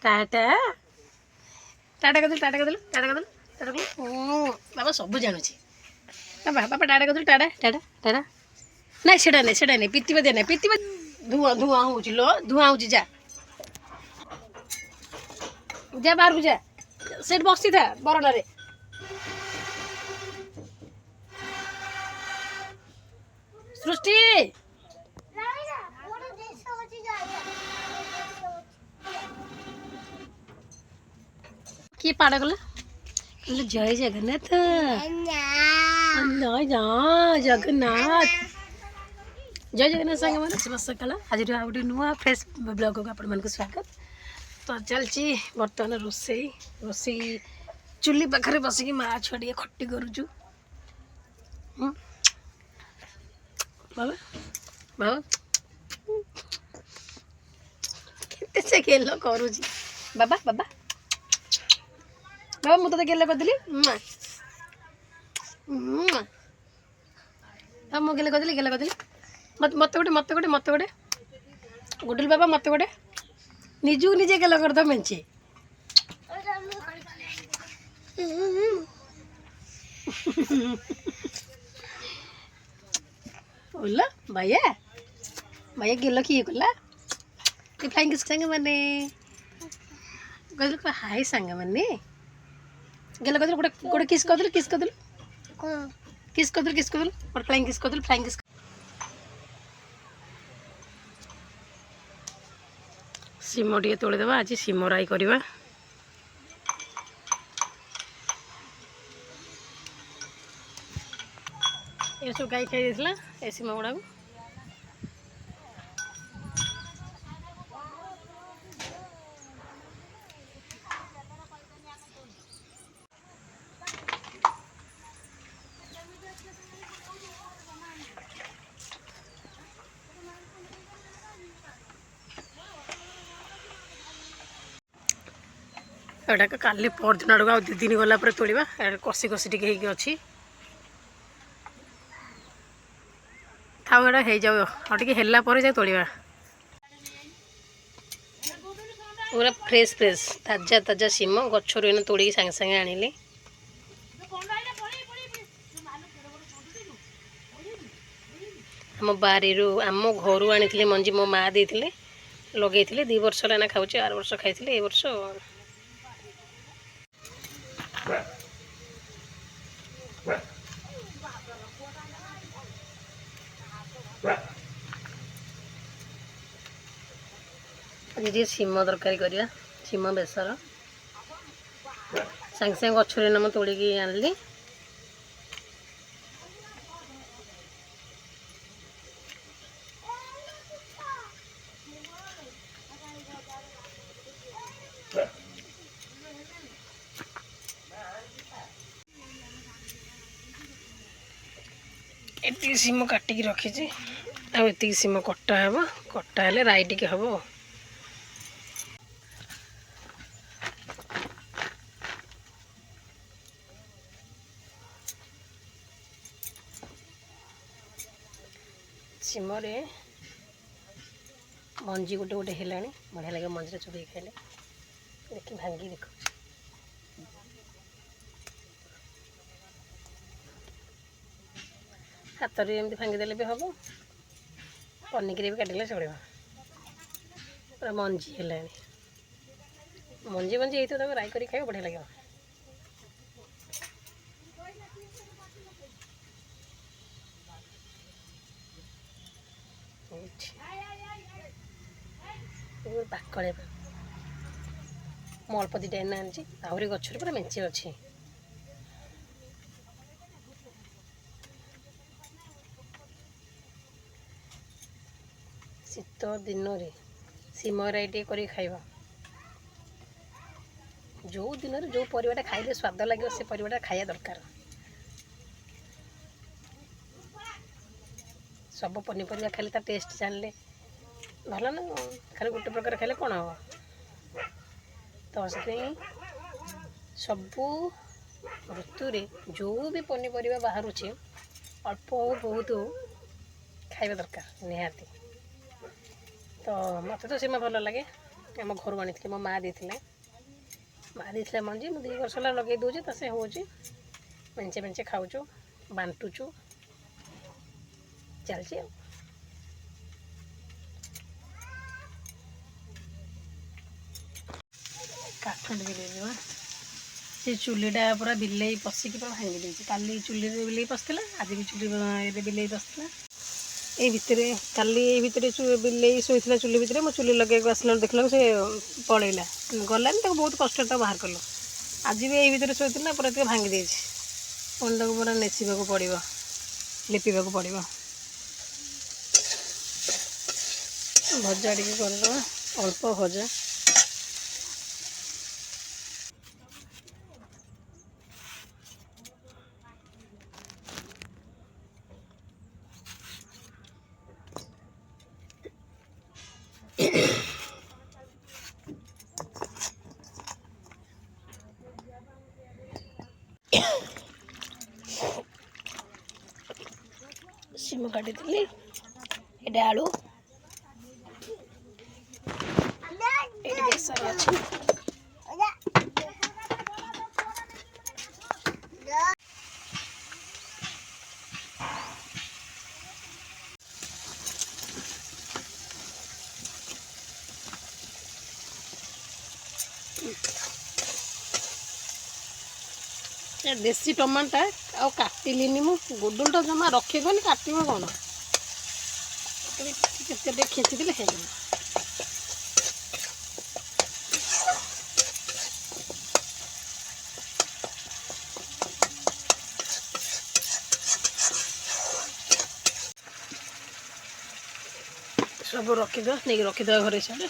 टाटा टाटा कर टाटा कर टाटा कर टाटा कर बाबा सब जानूची बाबा बाबा टाटा कर टाटा टाटा टाटा ना सेटा नहीं पीती दे ना पीती धुआं धुआं हो धुआं हो जा जा बाहर को जा सेठ बसी था बरडारे सृष्टि किए पाड़ गला जय जगन्नाथ जगन्नाथ जय जगन्नाथ सांग मैंने शुभ सकाल आज गोटे नुआ फ्रेश ब्लॉग को आपण स्वागत तो चलची बर्तमान रोसई रोसई चुली पाखे बसिक माँ छुआ टे खटी करुचु बाबा बाबा केते से गेल करुची बाबा बाबा बाबा मुझे गेल करदेली हाँ मुझे गेल करदेली मत गोटे मत गोटे मत गोटे गुडुल बाबा मत गोटे निजू निजे गेल कर दो मेचे बोला भैया भैया गेल किए कला फ्लाइंग किस सांग मैंने कहल हाय सांग मैंने गेल कर गोटे गोटे किस करदेल किस करदेल किस करदेल किस करदेल और फ्लाइंग किस सीम टे तोड़देवा आज सीम राई करवा ये सब गाई खाई देला ए सीम गुड़ा एटा काली परदिन आड़ आ 2 दिन गला तोड़ा कषि कषि टे अच्छी थाउ एटा हो जाओ आगे जा तोड़ा पूरा फ्रेश फ्रेश ताजा ताजा सीम गचर तोड़ी सांगे सांगे आनिली आम बारी आम घर आनी मंजी मो माँ देते लगे 2 वर्ष है खाऊँ 8 वर्ष खाई ए वर्ष आज सीम तरकारी करवा सीम बेसर सांगे सांगे गचर नाम तोड़ी आनली एति सीम काटिकी रखी आती सीम कटा हे कटा हेले राई टिके हम सीम मंजी गोटे गोटे है बढ़िया लगे मंजी चुबे खाइले देखी भांगी देख हाथ में एमती भांगीदे भी हम पनिकी भी काटिले चलो पूरा मंजी है मंजी मंजी ये तो राई कर खाई बढ़िया लगे पाकड़े मु अल्प 2टा आनी आहरी गचर पूरा मेचे अच्छी शीत दिन सीम राई टे कर खाइबा जो दिन जो परिवाटा खाइले स्वाद लगे से परिवाटा खाया दरकार सब पनीपरिया खाइले ता टेस्ट जानले भल ना खाली गोटे प्रकार खाइले कौन हम तो से सबू ऋतु जो भी पनीपरिया बाहर अल्प हो बहुत खाइबा दरकार निहाती तो मत तो सीमा भल लगे आम घर आनी मो माँ दी मंजी मुझे 2 वर्ष है लगे दूचे तो से हो मेंचे मेंचे खाऊचु बांटुचु चलची काठंड भी दे से चूलीटा पूरा बिले पशिकी पूरा भांगी देती काली चूली बिले पसला आज भी चूली बिले पसला ये भितर काली भितर बिले शोला चूली भितर मो चूली लगे आसला देखल से पलैला गलानी बहुत कष्ट बाहर कल आज भी यही भितर शोला पूरा भांगी देती पुणी तक पूरा नेचिबा पड़ो लिपिबा पड़ो भजा टे कर अल्प भजा सीम काटी ये आलू ये बेसन अच्छी देसी टमाटा आ काटिलीनी मु गुडुलटा जमा रखेगनी काटव कौन खींची देले है सब रखीद नहीं रखीद घर साइड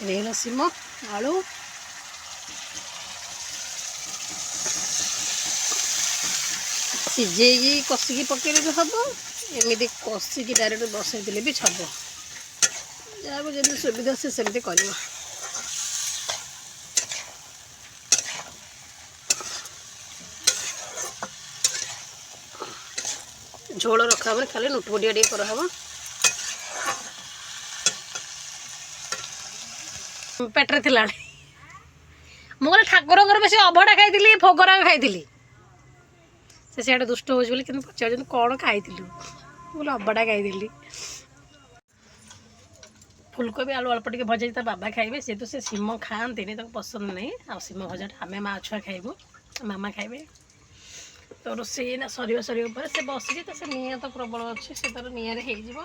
रेला सीम आलू सीझे कषिकी पकड़े भी हम एमती कषिकी डायरेक्ट बसई देले भी छब जहाँ जमी सुविधा से सेमती कर झोल रखा मैंने खाली नुटपुटिया टे कर पेट्रे थिला मुझे ठाकुर बेस अभड़ा खाई भोगरा खाई से सीआडे दुष्ट हो पचार कौन खाई बोले अभड़ा खाई फुलकोबी आलू अल्प टे भजा बाबा खाइबे सी तो से सीम खाती पसंद नहीं आ सीम भजा आम माँ छुआ खाइबू मामा खाइबे तो रोसे ना सर से बसी तो से निआ तो प्रबल अच्छे से तर निआरे हो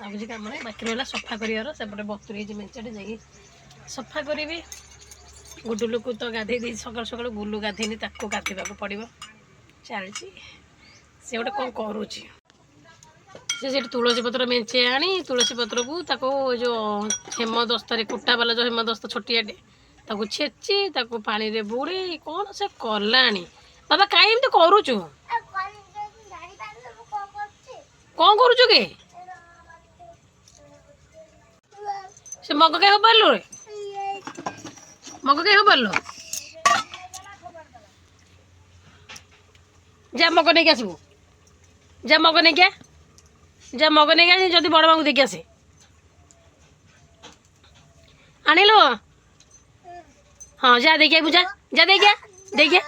बुझी कम नहीं बाकी रहा सफा कर सेपटे बतुरी मेंचटे जा सफा करी गुडुलू को तो गाधे दी सकाल सकाल गुलू गाधेनी ताको गाधेबा पड़ो चलती से गोटे कौन करुच्ची से तुलसी पत्र मेंचे आनी तुलसी पत्र को ताको जो हेमदस्तार कुटा वाला जो हेमदस्ता छोटियाटे ताको छेची ताको पानी रे बुड़े कौन से कलानी बाबा कहीं एमती करुचु कौन करुचु के से मग के हो पारलो रे मग के हो पारलो जा मग नहीं आसबू जा मग नहीं क्या जा मग नहीं आस जदि बड़ माँ देखी आसे आनिलो हाँ जा देखिए बुझा जा देखिए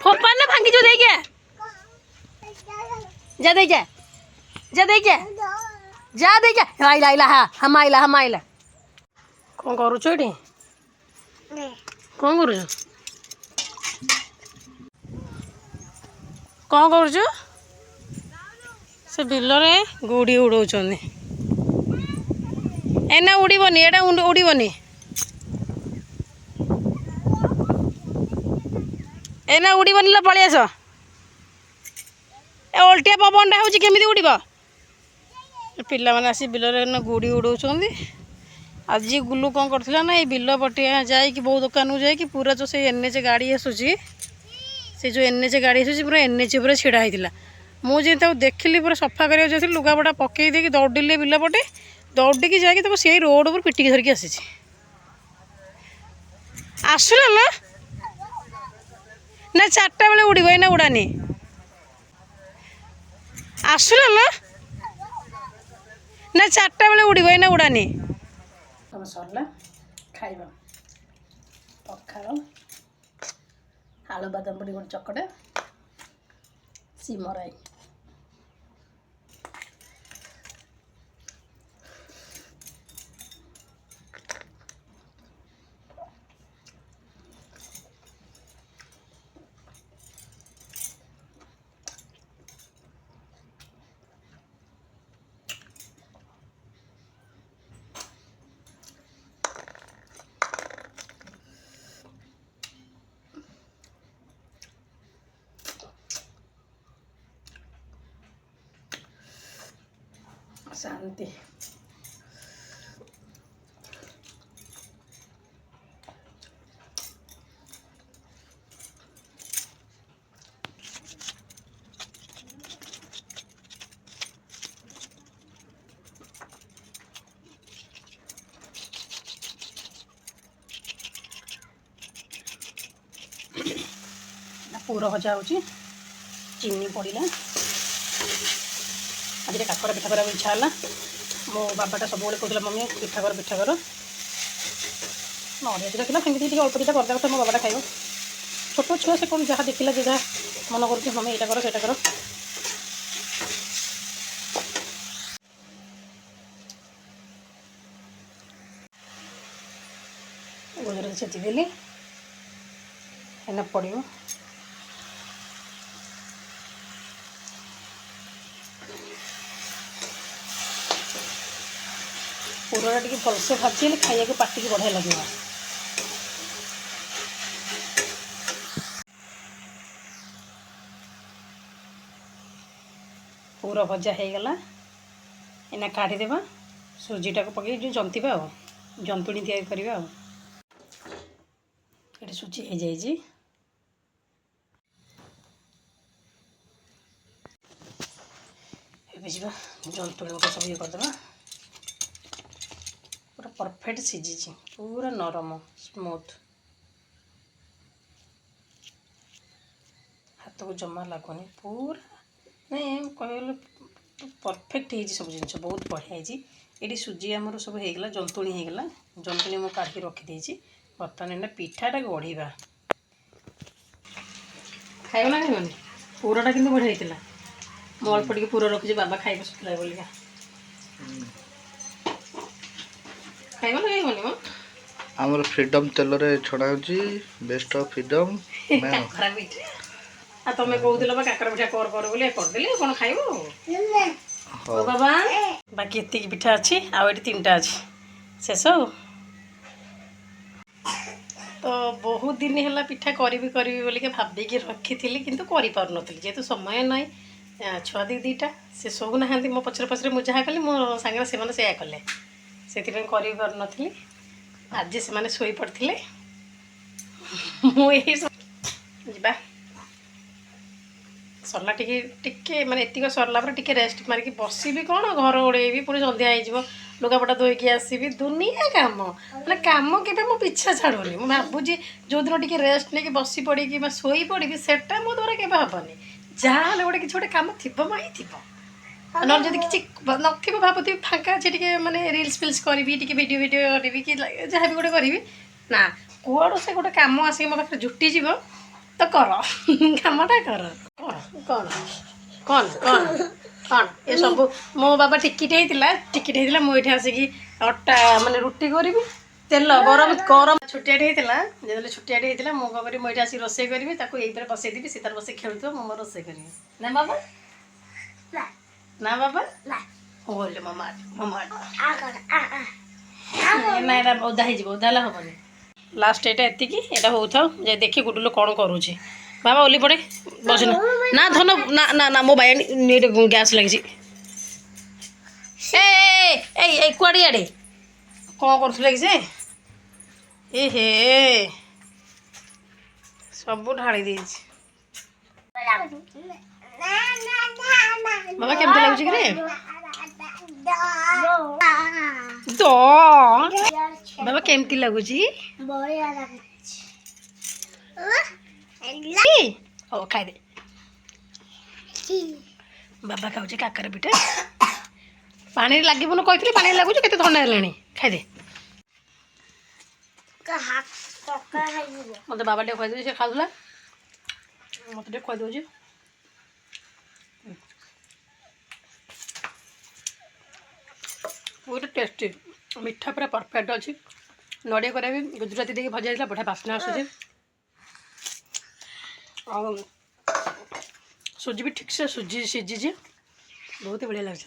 फोपान ना भांगी जो देखिए जा देखिए आइला आइला हाँ हम आइला कौन करुच ये कौन करुच कौन करुच से बिलरे गुड़ी उड़ौन एना उड़बनी एटा उड़बनी एना उड़बनी ला पलि आस ओल्टिया पवनटा हूँ केमी उड़ब पिला मैंने आसी बिलरे गुड़ी उड़ौन आज गुलू कौन करथिला ना ये बिल पटिया जाकि बहु दुकान को जाकि पूरा जो से एनएच गाड़ी आसूसी से जो एनएच गाड़ी आसूसी पूरा एनएच पूरा छिड़ा होता मुझे देखिली पूरा सफा कर लुगापटा पकई देकी दौड़िले बिल पटे दौड़िकी जाकि से रोड पर पिटिकी धरिकी आसी आसुना ना 4टा बेले उड़ब एना उड़ानी ଆସୁନ ଲୋ ନା 4ଟା ବେଳେ ଉଡ଼ିବ ଏଇନା ଉଡ଼ାନି। ସବୁ ସରିଲା ଖାଇବା ପଖାଳ ଆଳୁ ବାଦାମ ପଡ଼ି ଗୋଟେ ଚକଟା ସିମରାଇ ଶାନ୍ତି। ପୁର ଭଜା ହେଉଛି ଚିନି ପଡ଼ିଲା ଆଜି କାକରା ପିଠା କରିବାକୁ ଇଚ୍ଛା ହେଲା। ମୋ ବାବାଟା ସବୁବେଳେ କହୁଥିଲା ମମ୍ମି ପିଠା କର ନଡ଼ିଆ ଦୁଇଟା ଥିଲା ସେମିତି ଟିକେ ଅଳ୍ପ ଦୁଇଟା କରିଦେବା କଥା ମୋ ବାବାଟା ଖାଇବ। ଛୋଟ ଛୁଆ ସେ କ'ଣ ଯାହା ଦେଖିଲା ଯେ ଯାହା ମନ କରୁଛି ମମ୍ମି ଏଇଟା କର ସେଇଟା କର। ଗୁଜୁରାତି ଛେଚିଦେଲି ଏଇନା ପଡ଼ିବ ପୁରଟା ଟିକେ ଭଲସେ ଭାଜିଲେ ଖାଇବାକୁ ପାଟିକି ବଢ଼ିଆ ଲାଗିବ। ପୁର ଭଜା ହେଇଗଲା ଏଇନା କାଢ଼ିଦେବା ସୁଜିଟାକୁ ପକାଇ ଯେଉଁ ଜନ୍ତିବା ଆଉ ଜନ୍ତୁଣି ତିଆରି କରିବା ଆଉ। ଏଠି ସୁଜି ହେଇଯାଇଛି ଏବେ ଯିବା ଜନ୍ତୁଣି ଗୋଟେ ସବୁ ଇଏ କରିଦେବା। ପୁରା ପରଫେକ୍ଟ ସିଝିଛି ପୁରା ନରମ ସ୍ମୁଥ୍ ହାତକୁ ଜମା ଲାଗୁନି ପୁରା ନାଇଁ କହିଗଲେ ପରଫେକ୍ଟ ହେଇଛି ସବୁ ଜିନିଷ ବହୁତ ବଢ଼ିଆ ହେଇଛି। ଏଠି ସୁଜି ଆମର ସବୁ ହେଇଗଲା ଜନ୍ତୁଣି ହେଇଗଲା ଜନ୍ତୁଣି ମୁଁ କାଢ଼ିକି ରଖିଦେଇଛି। ବର୍ତ୍ତମାନ ଏଇନା ପିଠାଟା ଗଢ଼ିବା ଖାଇବ ନା ଖାଇବନି। ପୁରଟା କିନ୍ତୁ ବଢ଼ିଆ ହେଇଥିଲା ମୁଁ ଅଳ୍ପ ଟିକେ ପୁର ରଖିଛି ବାବା ଖାଇବ ଶୁଖିଲା ବୋଲିକା। ଖାଇବ ନା ଖାଇବନି ମ ଆମର ଫ୍ରିଡମ୍ ତେଲରେ ଛଣା ହେଉଛି ବେଷ୍ଟ ଅଫ୍ ଫ୍ରିଡମ୍। କାକରା ପିଠା ଆଉ ତମେ କହୁଥିଲ ବା କାକରା ପିଠା କର ବୋଲି କରିଦେଲି କ'ଣ ଖାଇବ ହଉ ବାବା। ବାକି ଏତିକି ପିଠା ଅଛି ଆଉ ଏଠି 3ଟା ଅଛି ଶେଷ ଆଉ। ତ ବହୁତ ଦିନ ହେଲା ପିଠା କରିବି ବୋଲିକି ଭାବିକି ରଖିଥିଲି କିନ୍ତୁ କରିପାରୁନଥିଲି ଯେହେତୁ ସମୟ ନାହିଁ। ଛୁଆ ଦିଟା ସେ ଶୋଉନାହାନ୍ତି ମୋ ପଛରେ ମୁଁ ଯାହା କଲି ମୋ ସାଙ୍ଗରେ ସେମାନେ ସେୟା କଲେ ସେଥିପାଇଁ କରିପାରୁନଥିଲି। ଆଜି ସେମାନେ ଶୋଇପଡ଼ିଥିଲେ ମୁଁ ଏଇ ଯିବା ସରିଲା ଟିକେ ମାନେ ଏତିକି ସରିଲା ପରେ ଟିକେ ରେଷ୍ଟ ମାରିକି ବସିବି କ'ଣ ଘର ଓଳେଇବି ପୁଣି ସନ୍ଧ୍ୟା ହେଇଯିବ ଲୁଗାପଟା ଧୋଇକି ଆସିବି ଦୁନିଆ କାମ ମାନେ କାମ କେବେ ମୋ ପିଛା ଛାଡ଼ୁନି। ମୁଁ ଭାବୁଛି ଯେଉଁଦିନ ଟିକେ ରେଷ୍ଟ ନେଇକି ବସି ପଡ଼ିକି ବା ଶୋଇ ପଡ଼ିବି ସେଟା ମୋ ଦ୍ୱାରା କେବେ ହେବନି। ଯାହାହେଲେ କିଛି ଗୋଟେ କାମ ଥିବ ହିଁ ଥିବ ନହେଲେ ଯଦି କିଛି ନଥିବ ଭାବୁଥିବି ଫାଙ୍କା ଅଛି ଟିକେ ମାନେ ରିଲ୍ସ କରିବି ଟିକେ ଭିଡ଼ିଓ କରିବି କି ଯାହା ବି ଗୋଟେ କରିବି ନା କୁଆଡ଼ୁ ସେ ଗୋଟେ କାମ ଆସିକି ମୋ ପାଖରେ ଜୁଟିଯିବ ତ କର କାମଟା କର କ'ଣ ଏସବୁ ମୋ ବାବା ଟିକିଟେ ହେଇଥିଲା ମୁଁ ଏଇଠି ଆସିକି ଅଟା ମାନେ ରୁଟି କରିବି ତେଲ ଗରମ ଛୋଟିଆଟେ ହେଇଥିଲା ଯେତେବେଳେ ଛୋଟିଆଟେ ହେଇଥିଲା ମୁଁ କ'ଣ କରିବି ମୁଁ ଏଇଠି ଆସିକି ରୋଷେଇ କରିବି ତାକୁ ଏଇଥିରେ ବସେଇଦେବି ସେ ତାର ବସେଇ ଖେଳୁଥିବ ମୁଁ ମୋର ରୋଷେଇ କରିବି। ନା ବାବା ଓଲେ ମାମା ନା ଏଇଟା ଓଦା ହେଇଯିବ ଓଦା ହେଲେ ହେବନି। ଲାଷ୍ଟ ଏଇଟା ଏତିକି ଏଇଟା ହେଉଥାଉ ଯେ ଦେଖି ଗୁଡୁଲୁ କ'ଣ କରୁଛି। ବାବା ଓଲି ପଡ଼େ ବସିନା ନା ଧନ ନା ମୋ ବାଇ ଗ୍ୟାସ୍ ଲାଗିଛି। ଏଇ କୁଆଡ଼େ ଇଆଡ଼େ କ'ଣ କରୁଥିଲେ କି ସେ ହେ ସବୁ ଢାଳି ଦେଇଛି। ବାବା କେମିତି ଲାଗୁଛି କି ରେ ବାବା କେମିତି ଲାଗୁଛି ହଉ ଖାଇଦେ ବାବା ଖାଉଛି କାକରା ପିଠା। ପାଣିରେ ଲାଗିବନି କହିଥିଲି, ପାଣିରେ ଲାଗୁଛି। କେତେ ଥଣ୍ଡା ହେଲାଣି, ଖାଇଦେ। ମୋତେ ବାବା ଟିକେ ଖୁଆଇଦେଉଛି, ସେ ଖାଉଥିଲା, ମୋତେ ଟିକେ ଖୁଆଇଦେଉଛି। ବହୁତ ଟେଷ୍ଟି, ମିଠା ପୁରା ପରଫେକ୍ଟ ଅଛି। ନଡ଼ିଆ କରିବା ବି ଗୁଜୁରାତି ଦେଇକି ଭଜା ହେଇଥିଲା, ବଢ଼ିଆ ବାସ୍ନା ଆସୁଛି। ଆଉ ସୁଜି ବି ଠିକ୍ସେ ସିଝିଛି, ବହୁତ ବଢ଼ିଆ ଲାଗୁଛି।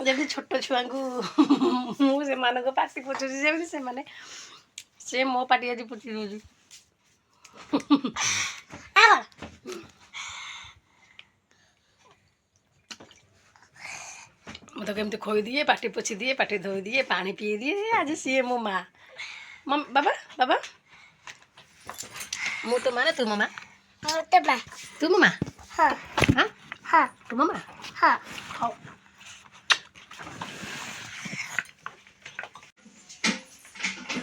ଯେମିତି ଛୋଟ ଛୁଆଙ୍କୁ ମୁଁ ସେମାନଙ୍କ ପାଟି ପୋଛୁଛି, ଯେମିତି ସେମାନେ ସେ ମୋ ପାଟି ଆଜି ପୋଛି ଦେଉଛି। ମୁଁ ତାକୁ ଏମିତି ଖୋଇଦିଏ, ପାଟି ପୋଛି ଦିଏ, ପାଟି ଧୋଇ ଦିଏ, ପାଣି ପିଇ ଦିଏ। ଆଜି ସିଏ ମୋ ମା। ବାବା ବାବା, ମୁଁ ତ ମା ନା ତୁ ମୋ ମା? ତୁ ମୋ ମା? ହଁ, ତୁ ମୋ ମା? ହଉ।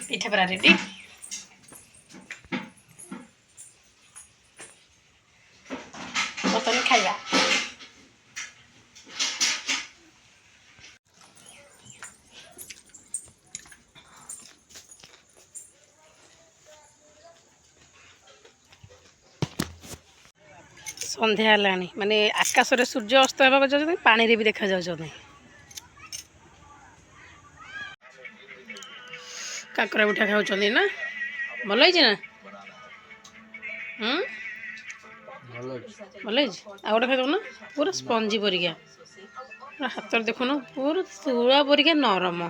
ପିଠା ପରା ରେଡି। ବର୍ତ୍ତମାନ ଖାଇବା। ସନ୍ଧ୍ୟା ହେଲାଣି, ମାନେ ଆକାଶରେ ସୂର୍ଯ୍ୟ ଅସ୍ତ ହେବାକୁ ଯାଉଛନ୍ତି, ପାଣିରେ ବି ଦେଖାଯାଉଛନ୍ତି। କାକରା ପିଠା ଖାଉଛନ୍ତି ନା? ଭଲ ହେଇଛି ନା? ଭଲ ହେଇଛି। ଆଉ ଗୋଟେ ଖାଇଦେବୁ ନା? ପୁରା ସ୍ପଞ୍ଜି ପରିକା, ପୁରା ହାତରେ ଦେଖୁନ, ପୁରା ତୁଳା ପରିକା ନରମ।